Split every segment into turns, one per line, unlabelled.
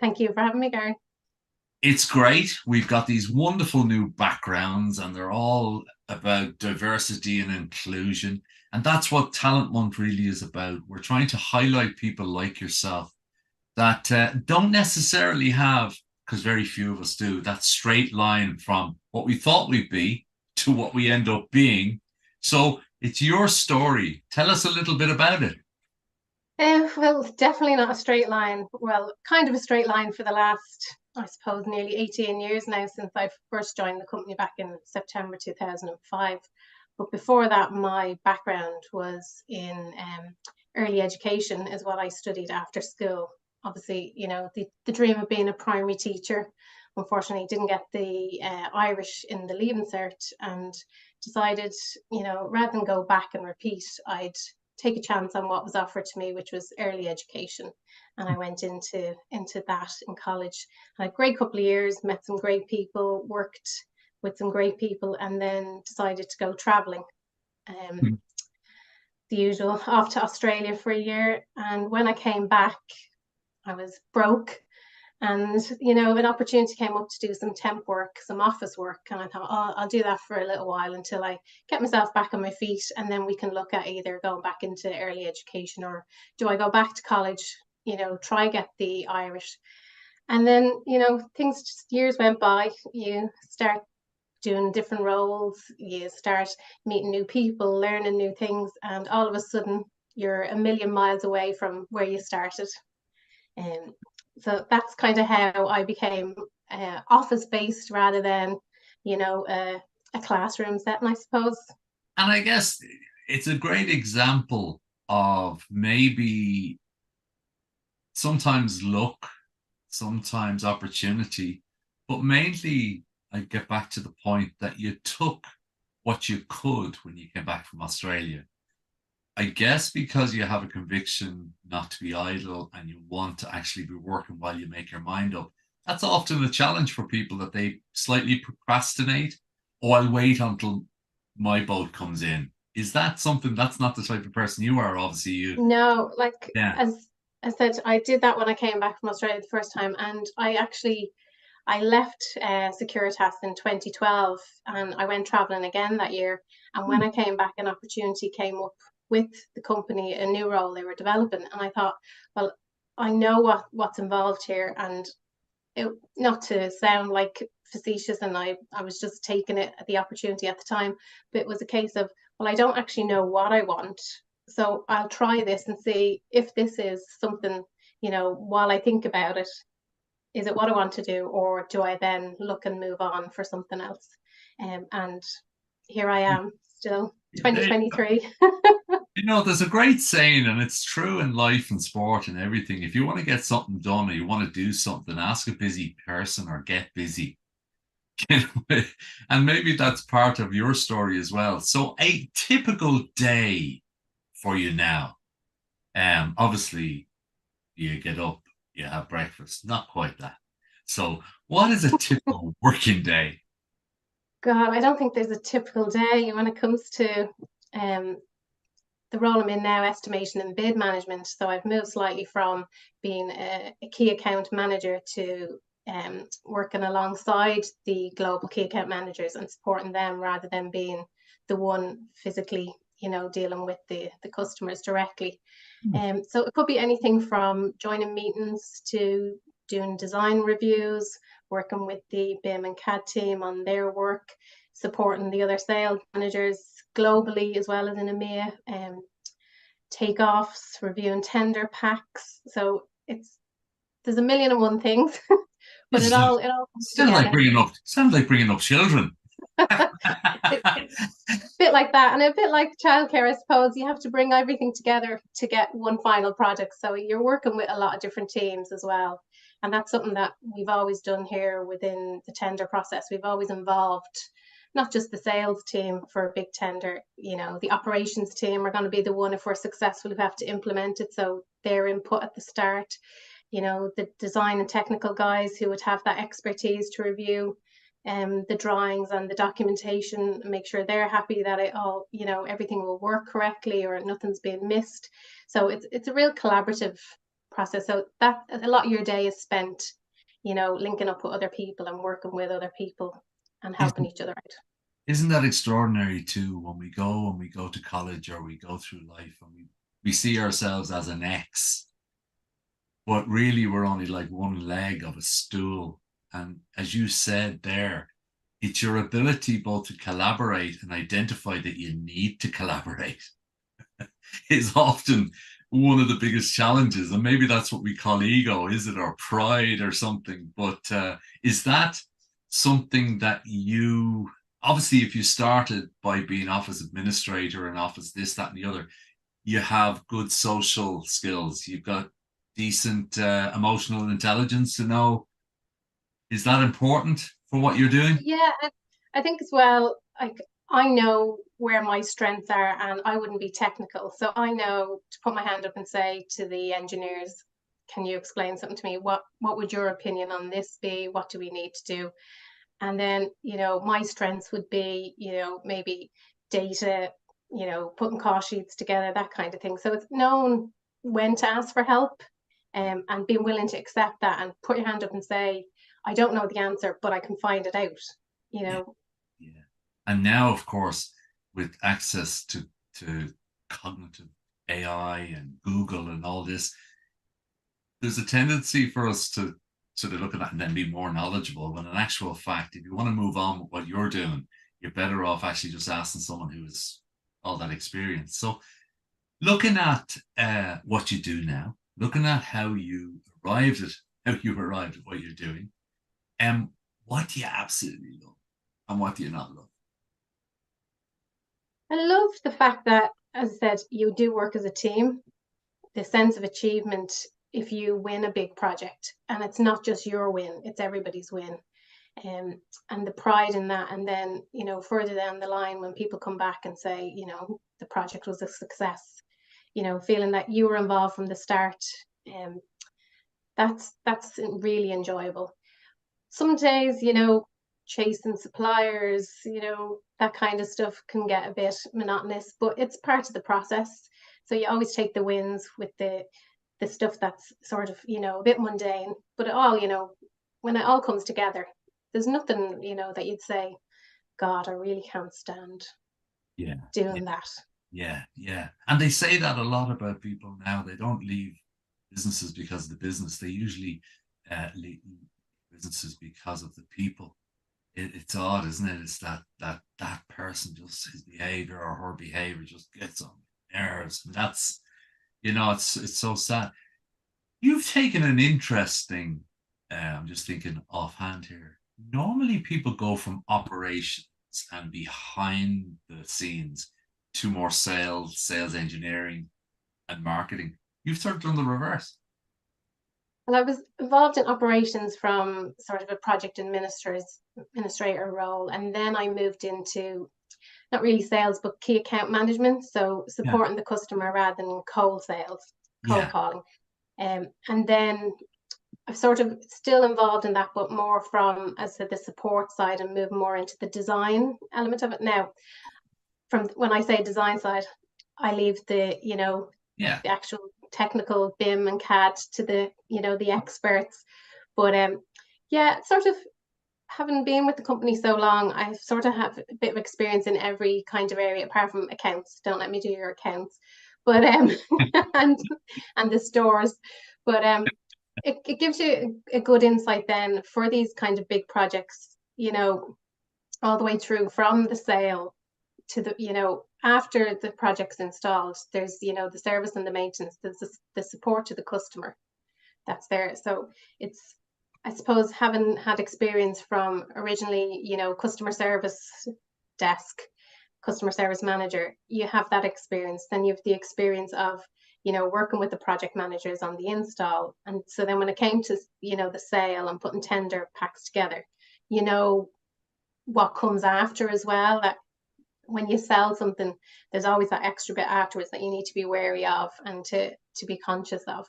Thank you for having me, Garry.
It's great. We've got these wonderful new backgrounds, and they're all about diversity and inclusion. And that's what Talent Month really is about. We're trying to highlight people like yourself that don't necessarily have, because very few of us do, that straight line from what we thought we'd be to what we end up being. So it's your story. Tell us a little bit about it.
Well, definitely not a straight line. Well, kind of a straight line for the last, I suppose, nearly 18 years now since I first joined the company back in September 2005. But before that, my background was in early education, is what I studied after school. Obviously, the dream of being a primary teacher. Unfortunately, didn't get the Irish in the Leaving Cert and decided, rather than go back and repeat, I'd take a chance on what was offered to me, which was early education. And I went into that in college. I had a great couple of years, met some great people, worked with some great people, and then decided to go traveling. Um, the usual, off to Australia for a year. And when I came back, I was broke. And, an opportunity came up to do some temp work, some office work. And I thought, oh, I'll do that for a little while until I get myself back on my feet. And then we can look at either going back into early education, or do I go back to college, try get the Irish. And then, things just years went by. You start doing different roles, you start meeting new people, learning new things. And all of a sudden, you're a million miles away from where you started. Um, so that's kind of how I became office based rather than, a classroom setting, I suppose.
And I guess it's a great example of maybe sometimes luck, sometimes opportunity, but mainly I get back to the point that you took what you could when you came back from Australia. I guess because you have a conviction not to be idle and you want to actually be working while you make your mind up. That's often a challenge for people that they slightly procrastinate. Oh, I'll wait until my boat comes in. Is that something that's not the type of person you are? Obviously, you,
No, like
yeah.
as I said, I did that when I came back from Australia the first time, and I left Securitas in 2012, and I went traveling again that year. And when I came back, an opportunity came up with the company, a new role they were developing, and I thought, well, I know what's involved here, and not to sound like facetious, and I was just taking it the opportunity at the time, but it was a case of, well, I don't actually know what I want, so I'll try this and see if this is something, while I think about it, is it what I want to do, or do I then look and move on for something else? And here I am, still
They,
2023.
there's a great saying, and it's true in life and sport and everything. If you want to get something done or you want to do something, ask a busy person or get busy. And maybe that's part of your story as well. So, a typical day for you now. Obviously, you get up, you have breakfast, not quite that. So, what is a typical working day?
God, I don't think there's a typical day when it comes to um, the role I'm in now, estimation and bid management. So I've moved slightly from being a key account manager to working alongside the global key account managers and supporting them rather than being the one physically, dealing with the customers directly. So it could be anything from joining meetings to doing design reviews, working with the BIM and CAD team on their work, supporting the other sales managers globally as well as in EMEA, takeoffs, reviewing tender packs. So there's a million and one things, but
This is like,
it all comes together.
sounds like bringing up children.
It's a bit like that, and a bit like childcare, I suppose. You have to bring everything together to get one final project. So you're working with a lot of different teams as well. And that's something that we've always done here within the tender process. We've always involved not just the sales team for a big tender, the operations team are going to be the one, if we're successful, who have to implement it. So their input at the start, the design and technical guys who would have that expertise to review the drawings and the documentation and make sure they're happy that it all, everything will work correctly or nothing's being missed. So it's a real collaborative process. So that a lot of your day is spent, linking up with other people and working with other people and helping each other out.
Isn't that extraordinary too? When we go to college or we go through life and we see ourselves as an X, but really we're only like one leg of a stool. And as you said there, it's your ability both to collaborate and identify that you need to collaborate is often one of the biggest challenges. And maybe that's what we call ego, is it, or pride or something? But is that something that you, obviously, if you started by being office administrator and office this, that, and the other, you have good social skills. You've got decent emotional intelligence to know. Is that important for what you're doing?
Yeah, I think as well, like I know where my strengths are and I wouldn't be technical. So I know to put my hand up and say to the engineers, can you explain something to me? What would your opinion on this be? What do we need to do? And then, my strengths would be, maybe data, putting cost sheets together, that kind of thing. So it's knowing when to ask for help, and being willing to accept that and put your hand up and say, I don't know the answer, but I can find it out,
Yeah. Yeah. And now, of course, with access to cognitive AI and Google and all this, there's a tendency for us to sort of look at that and then be more knowledgeable. When in actual fact, if you want to move on with what you're doing, you're better off actually just asking someone who has all that experience. So looking at what you do now, looking at how you arrived at what you're doing, what do you absolutely love and what do you not love?
I love the fact that, as I said, you do work as a team, the sense of achievement if you win a big project, and it's not just your win, it's everybody's win. And the pride in that. And then, further down the line, when people come back and say, the project was a success, feeling that you were involved from the start, that's really enjoyable. Some days, chasing suppliers, that kind of stuff can get a bit monotonous, but it's part of the process. So you always take the wins with the stuff that's sort of, a bit mundane, but it all, when it all comes together, there's nothing, that you'd say, God, I really can't stand
Yeah.
doing that.
Yeah. Yeah. And they say that a lot about people now. They don't leave businesses because of the business. They usually leave businesses because of the people. It's odd, isn't it? It's that person, just his behavior or her behavior just gets on nerves. And that's, it's so sad. You've taken an interesting, I'm just thinking offhand here. Normally people go from operations and behind the scenes to more sales engineering and marketing. You've sort of done the reverse.
Well, I was involved in operations from sort of a project administrator role, and then I moved into not really sales, but key account management. So
Yeah.
supporting the customer rather than cold
Yeah.
calling. And then I'm sort of still involved in that, but more from, as I said, the support side and move more into the design element of it. Now, from when I say design side, I leave the,
Yeah.
the actual technical BIM and CAD to the, the experts. But yeah, sort of having been with the company so long, I sort of have a bit of experience in every kind of area apart from accounts. Don't let me do your accounts, but and the stores. But it gives you a good insight then for these kind of big projects, all the way through from the sale to the, after the project's installed, there's, the service and the maintenance, there's the support to the customer that's there. So it's, I suppose, having had experience from originally, customer service desk, customer service manager, you have that experience. Then you have the experience of, working with the project managers on the install. And so then when it came to, the sale and putting tender packs together, what comes after as well, that when you sell something, there's always that extra bit afterwards that you need to be wary of and to be conscious of.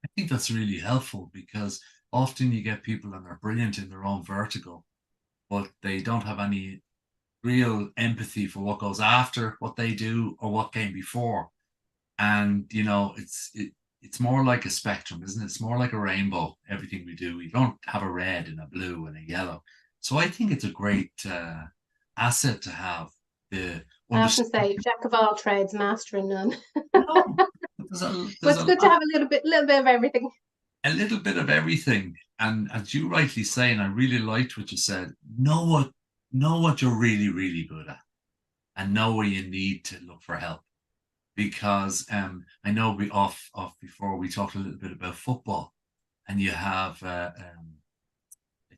I think that's really helpful because often you get people and they're brilliant in their own vertical, but they don't have any real empathy for what goes after what they do or what came before. And it's more like a spectrum, isn't it? It's more like a rainbow. Everything we do, we don't have a red and a blue and a yellow. So I think it's a great asset to have the
I often
understanding.
say, jack of all trades, master in none.
No,
But
there's
it's good to have little bit of everything.
a little bit of everything. And as you rightly say, and I really liked what you said, know what you're really, really good at, and know where you need to look for help. Because I know we off before we talked a little bit about football, and you have a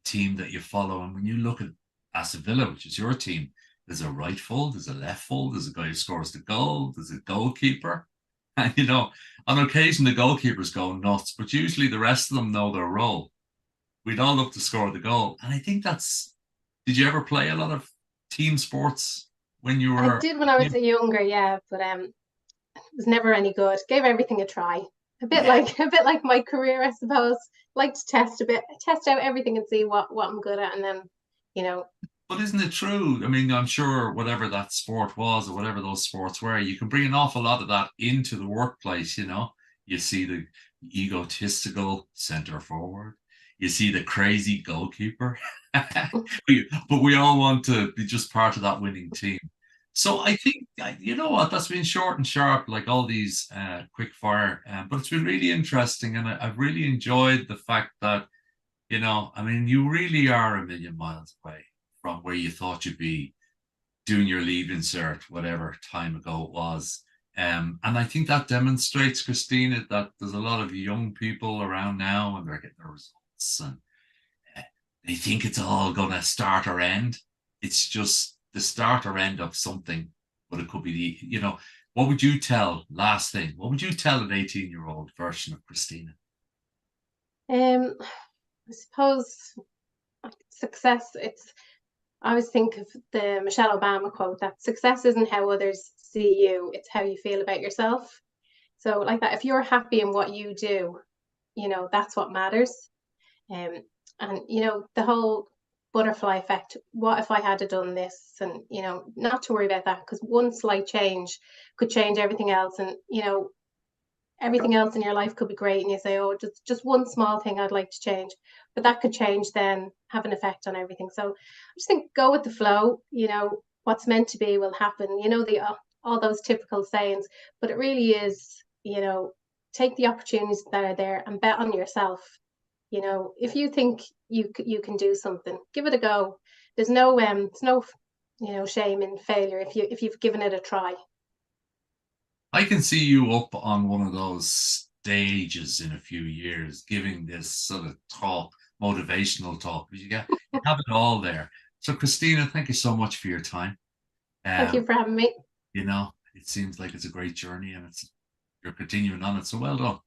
team that you follow, and when you look at Aston Villa, which is your team, there's a right full, there's a left full, there's a guy who scores the goal, there's a goalkeeper, and on occasion the goalkeepers go nuts, but usually the rest of them know their role. We'd all look to score the goal, and I think that's. Did you ever play a lot of team sports when you
I
were?
did when I was younger, yeah, but was never any good. Gave everything a try.
Yeah.
A bit like my career, I suppose. Like to test out everything and see what I'm good at, and then, you know.
But isn't it true? I mean, I'm sure whatever that sport was or whatever those sports were, you can bring an awful lot of that into the workplace. You see the egotistical center forward, you see the crazy goalkeeper, but we all want to be just part of that winning team. So I think, you know what, that's been short and sharp, like all these quick fire, but it's been really interesting. And I've really enjoyed the fact that, I mean, you really are a million miles away from where you thought you'd be doing your leaving cert, whatever time ago it was. And I think that demonstrates, Christina, that there's a lot of young people around now and they're getting their results, and uh, they think it's all going to start or end. It's just the start or end of something, but it could be what would you tell, last thing, what would you tell an 18-year-old version of Christina?
I suppose success. I always think of the Michelle Obama quote that success isn't how others see you; it's how you feel about yourself. So, like that, if you're happy in what you do, that's what matters. Um, and the whole butterfly effect. What if I had done this? And not to worry about that, because one slight change could change everything else. And everything else in your life could be great, and you say, oh, just one small thing I'd like to change, but that could change, then have an effect on everything. So I just think go with the flow. What's meant to be will happen. The all those typical sayings, but it really is. Take the opportunities that are there and bet on yourself. If you think you can do something, give it a go. There's no shame in failure if you've given it a try.
I can see you up on one of those stages in a few years, giving this sort of talk, motivational talk. You have it all there. So, Christina, thank you so much for your time.
Thank you
Um,
for having me.
it seems like it's a great journey, and you're continuing on it. So well done.